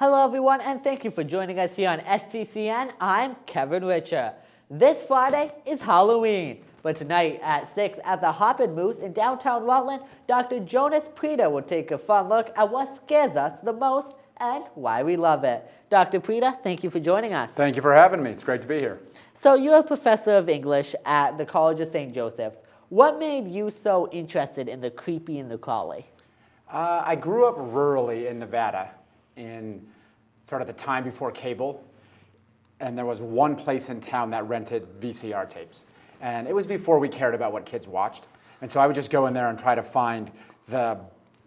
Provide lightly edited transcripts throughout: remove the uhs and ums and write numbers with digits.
Hello everyone, and thank you for joining us here on STCN. I'm Kevin Richer. This Friday is Halloween, but tonight at 6 at the Hoppin' Moose in downtown Rutland, Dr. Jonas Prida will take a fun look at what scares us the most and why we love it. Dr. Prida, thank you for joining us. Thank you for having me. It's great to be here. So you're a professor of English at the College of St. Joseph's. What made you so interested in the creepy and the crawly? I grew up rurally in Nevada in sort of the time before cable, and there was one place in town that rented VCR tapes. And it was before we cared about what kids watched. And so I would just go in there and try to find the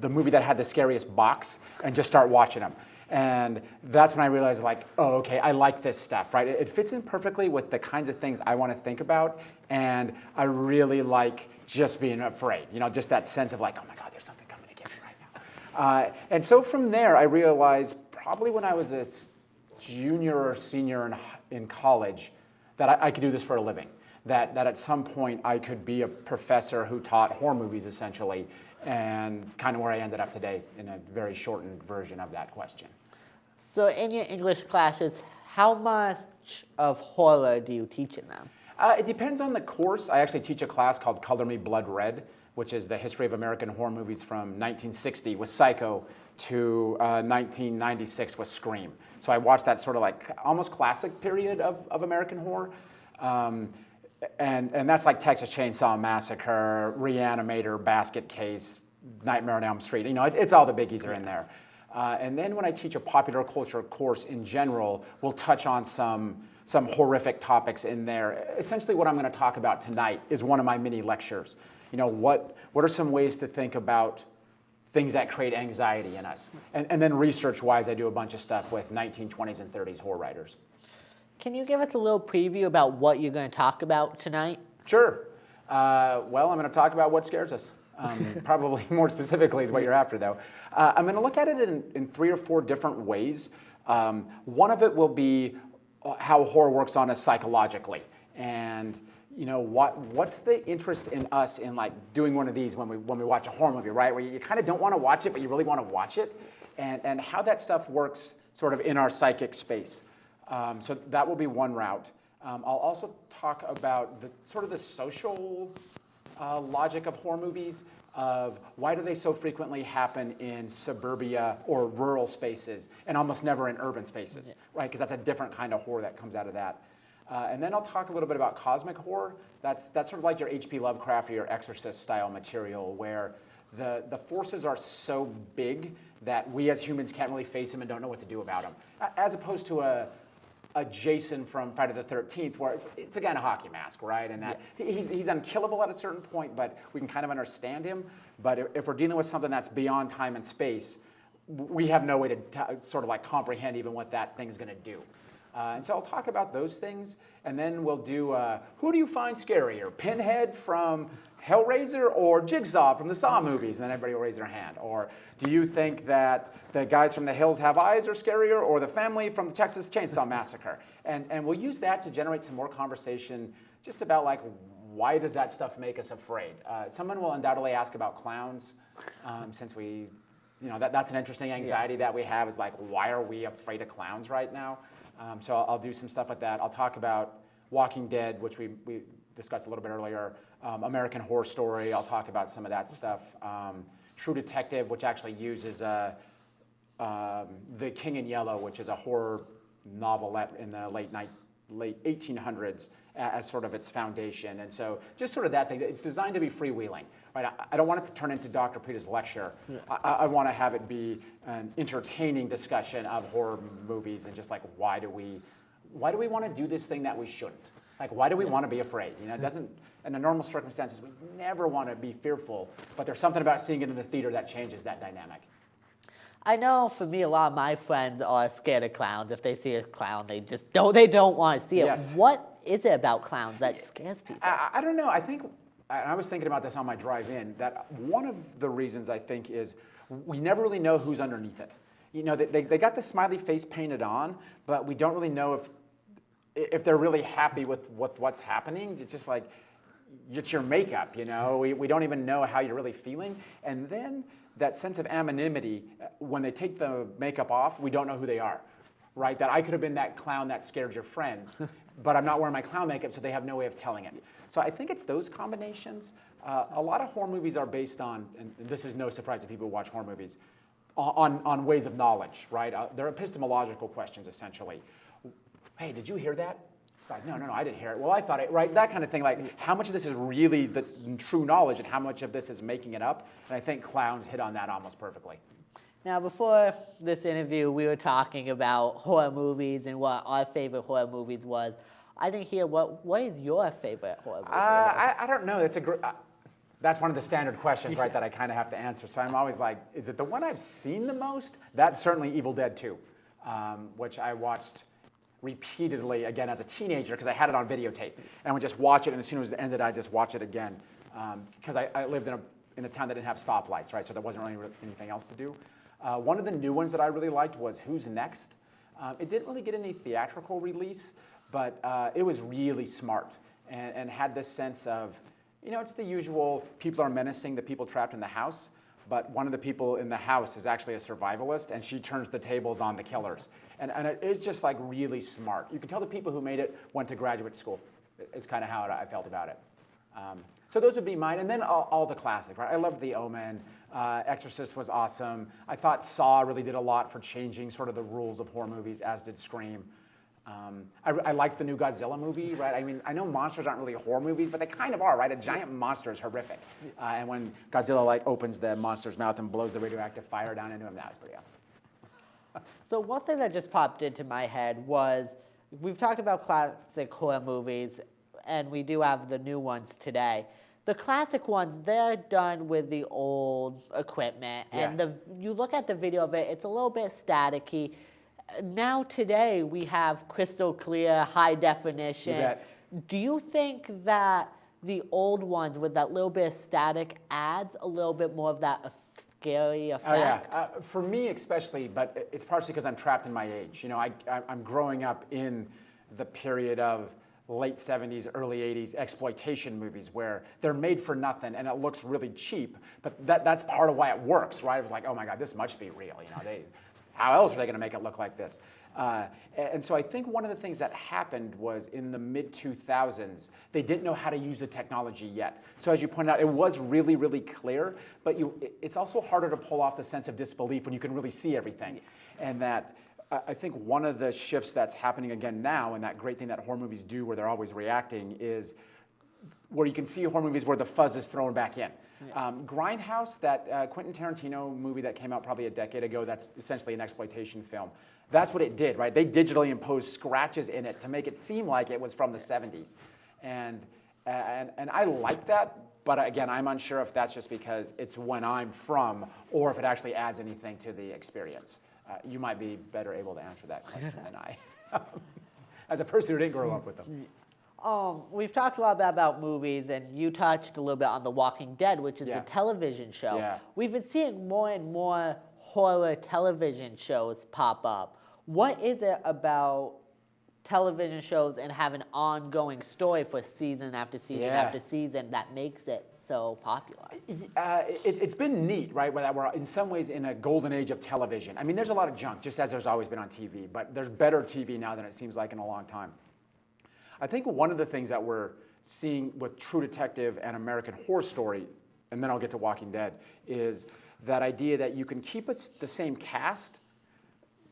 movie that had the scariest box and just start watching them. And that's when I realized, like, oh, okay, I like this stuff, right? It fits in perfectly with the kinds of things I want to think about, and I really like just being afraid, just that sense of like, oh my God, there's something coming to get me right now. And so from there, I realized probably when I was a junior or senior in college that I could do this for a living, that at some point I could be a professor who taught horror movies, essentially, and kind of where I ended up today in a very shortened version of that question. So in your English classes, how much of horror do you teach in them? It depends on the course. I actually teach a class called Color Me Blood Red, which is the history of American horror movies from 1960 with Psycho to 1996 with Scream. So I watched that sort of like almost classic period of American horror. And that's like Texas Chainsaw Massacre, Reanimator, Basket Case, Nightmare on Elm Street. It's all the biggies are in there. And then when I teach a popular culture course in general, we'll touch on some horrific topics in there. Essentially what I'm going to talk about tonight is one of my mini lectures. What are some ways to think about things that create anxiety in us? And then research-wise, I do a bunch of stuff with 1920s and 30s horror writers. Can you give us a little preview about what you're going to talk about tonight? Sure. Well, I'm going to talk about what scares us. Probably more specifically is what you're after, though. I'm going to look at it in 3 or 4 different ways. One of it will be how horror works on us psychologically. And what's the interest in us in like doing one of these when we watch a horror movie, right? Where you kind of don't want to watch it, but you really want to watch it. And how that stuff works sort of in our psychic space. So that will be one route. I'll also talk about the social logic of horror movies, of why do they so frequently happen in suburbia or rural spaces and almost never in urban spaces, right? Because that's a different kind of horror that comes out of that. And then I'll talk a little bit about cosmic horror. That's sort of like your H.P. Lovecraft or your Exorcist style material, where the forces are so big that we as humans can't really face them and don't know what to do about them, as opposed to a Jason from Friday the 13th, where it's again a hockey mask, right? And that he's unkillable at a certain point, but we can kind of understand him. But if we're dealing with something that's beyond time and space, we have no way to sort of like comprehend even what that thing's going to do. And so I'll talk about those things, and then we'll do who do you find scarier, Pinhead from Hellraiser or Jigsaw from the Saw movies? And then everybody will raise their hand. Or do you think that the guys from The Hills Have Eyes are scarier, or the family from the Texas Chainsaw Massacre? And we'll use that to generate some more conversation just about like why does that stuff make us afraid? Someone will undoubtedly ask about clowns, since we, that's an interesting anxiety that we have, is like, why are we afraid of clowns right now? So I'll do some stuff with that. I'll talk about Walking Dead, which we discussed a little bit earlier, American Horror Story. I'll talk about some of that stuff. True Detective, which actually uses The King in Yellow, which is a horror novelette in the late 1800s as sort of its foundation. And so just sort of that thing. It's designed to be freewheeling, right? I don't want it to turn into Dr. Prida's lecture. Yeah. I want to have it be an entertaining discussion of horror movies and just like why do we want to do this thing that we shouldn't? Like, why do we want to be afraid? It doesn't, in the normal circumstances, we never want to be fearful, but there's something about seeing it in the theater that changes that dynamic. I know for me, a lot of my friends are scared of clowns. If they see a clown, they don't want to see it. Yes. What is it about clowns that scares people? I don't know. I was thinking about this on my drive in, that one of the reasons I think is we never really know who's underneath it. They got the smiley face painted on, but we don't really know if they're really happy with what's happening. It's just like, it's your makeup, you know? We don't even know how you're really feeling. And then that sense of anonymity, when they take the makeup off, we don't know who they are, right? That I could have been that clown that scared your friends, but I'm not wearing my clown makeup, so they have no way of telling it. So I think it's those combinations. A lot of horror movies are based on, and this is no surprise to people who watch horror movies, on ways of knowledge, right? They're epistemological questions, essentially. Hey, did you hear that? It's like, no, I didn't hear it. Well, I thought it, right? That kind of thing. Like, how much of this is really the true knowledge and how much of this is making it up? And I think clowns hit on that almost perfectly. Now, before this interview, we were talking about horror movies and what our favorite horror movies was. I didn't hear what is your favorite horror movie? I don't know. That's one of the standard questions, right, that I kind of have to answer. So I'm always like, is it the one I've seen the most? That's certainly Evil Dead 2, which I watched repeatedly again as a teenager because I had it on videotape. And I would just watch it, and as soon as it ended, I'd just watch it again. Because I lived in a town that didn't have stoplights, right, so there wasn't really anything else to do. One of the new ones that I really liked was Who's Next? It didn't really get any theatrical release, but it was really smart and had this sense of, you know, it's the usual people are menacing the people trapped in the house, but one of the people in the house is actually a survivalist, and she turns the tables on the killers. And it is just like really smart. You can tell the people who made it went to graduate school. It's kind of how I felt about it. So those would be mine, and then all the classics, right? I loved The Omen. Exorcist was awesome. I thought Saw really did a lot for changing sort of the rules of horror movies, as did Scream. I liked the new Godzilla movie, right? I mean, I know monsters aren't really horror movies, but they kind of are, right? A giant monster is horrific. And when Godzilla like opens the monster's mouth and blows the radioactive fire down into him, that was pretty awesome. So one thing that just popped into my head was, we've talked about classic horror movies, and we do have the new ones today. The classic ones, they're done with the old equipment, and you look at the video of it, it's a little bit staticky. Now today we have crystal clear, high definition. You bet. Do you think that the old ones with that little bit of static adds a little bit more of that scary effect? Oh yeah, for me especially, but it's partially because I'm trapped in my age. You know, I'm growing up in the period of late 70s, early 80s exploitation movies where they're made for nothing and it looks really cheap, but that's part of why it works, right? It was like, oh my God, this must be real. You know, how else are they going to make it look like this? And so I think one of the things that happened was in the mid-2000s, they didn't know how to use the technology yet. So as you pointed out, it was really, really clear, but it's also harder to pull off the sense of disbelief when you can really see everything. And that I think one of the shifts that's happening again now, and that great thing that horror movies do where they're always reacting, is where you can see horror movies where the fuzz is thrown back in. Yeah. Grindhouse, that Quentin Tarantino movie that came out probably a decade ago, that's essentially an exploitation film. That's what it did, right? They digitally imposed scratches in it to make it seem like it was from the 70s. And I like that, but again, I'm unsure if that's just because it's when I'm from or if it actually adds anything to the experience. You might be better able to answer that question than I, as a person who didn't grow up with them. We've talked a lot about movies, and you touched a little bit on The Walking Dead, which is a television show. Yeah. We've been seeing more and more horror television shows pop up. What is it about television shows and have an ongoing story for season after season after season that makes it so popular? It's been neat, right? Where we're in some ways in a golden age of television. I mean, there's a lot of junk, just as there's always been on TV, but there's better TV now than it seems like in a long time. I think one of the things that we're seeing with True Detective and American Horror Story, and then I'll get to Walking Dead, is that idea that you can keep the same cast,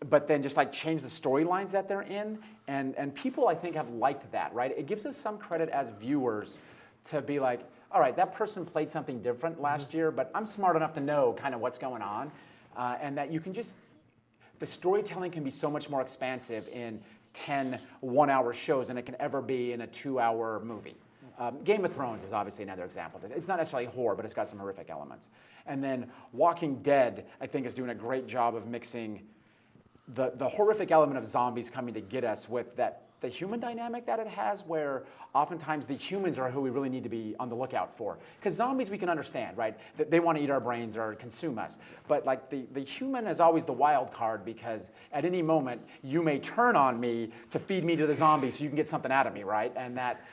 but then just like change the storylines that they're in, and people I think have liked that, right? It gives us some credit as viewers to be like, all right, that person played something different last year, but I'm smart enough to know kind of what's going on, and that you can just, the storytelling can be so much more expansive in 10 one-hour shows than it can ever be in a 2-hour movie. Game of Thrones is obviously another example. It's not necessarily horror, but it's got some horrific elements. And then Walking Dead, I think, is doing a great job of mixing the horrific element of zombies coming to get us with the human dynamic that it has, where oftentimes the humans are who we really need to be on the lookout for. Because zombies we can understand, right? They want to eat our brains or consume us. But like the human is always the wild card, because at any moment you may turn on me to feed me to the zombie so you can get something out of me, right? And that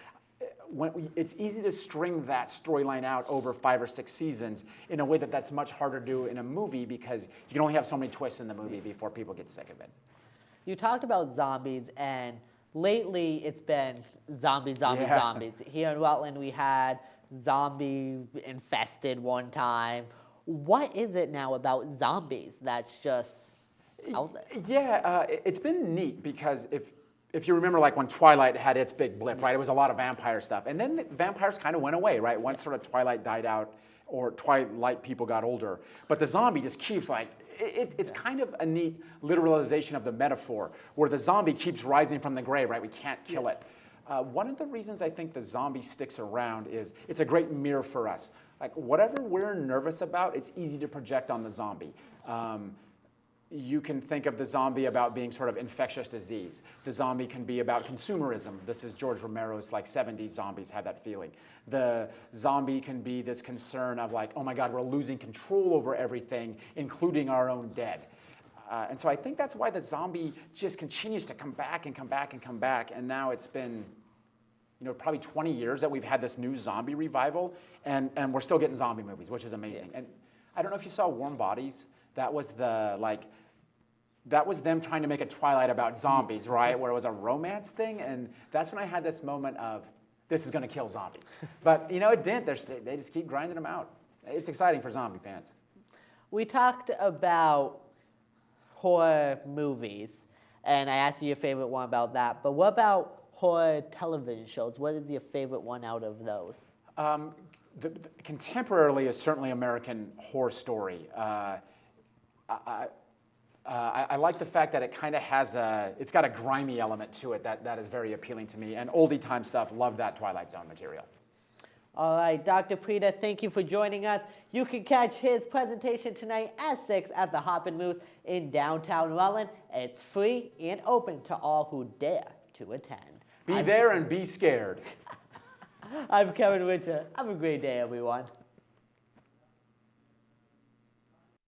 it's easy to string that storyline out over 5 or 6 seasons in a way that's much harder to do in a movie because you can only have so many twists in the movie before people get sick of it. You talked about zombies, and lately it's been zombies. Yeah. Here in Rutland, we had zombie infested one time. What is it now about zombies that's just out there? Yeah, it's been neat because if you remember, like when Twilight had its big blip, right? It was a lot of vampire stuff, and then the vampires kind of went away, right? Once sort of Twilight died out, or Twilight people got older, but the zombie just keeps like. It's kind of a neat literalization of the metaphor, where the zombie keeps rising from the grave, right? We can't kill it. One of the reasons I think the zombie sticks around is it's a great mirror for us. Like whatever we're nervous about, it's easy to project on the zombie. You can think of the zombie about being sort of infectious disease. The zombie can be about consumerism. This is George Romero's like 70s zombies have that feeling. The zombie can be this concern of like, oh my God, we're losing control over everything, including our own dead. And so I think that's why the zombie just continues to come back and come back and come back. And now it's been, probably 20 years that we've had this new zombie revival, and we're still getting zombie movies, which is amazing. Yeah. And I don't know if you saw Warm Bodies. That was them trying to make a Twilight about zombies, right? Where it was a romance thing, and that's when I had this moment of, this is going to kill zombies. But it didn't. They just keep grinding them out. It's exciting for zombie fans. We talked about horror movies, and I asked you your favorite one about that. But what about horror television shows? What is your favorite one out of those? Contemporarily is certainly American Horror Story. I like the fact that it kind of has it's got a grimy element to it that is very appealing to me. And oldie time stuff, love that Twilight Zone material. All right, Dr. Prida, thank you for joining us. You can catch his presentation tonight at 6 at the Hop and Moose in downtown Rutland. It's free and open to all who dare to attend. Be there and be scared. I'm Kevin Richer. Have a great day, everyone.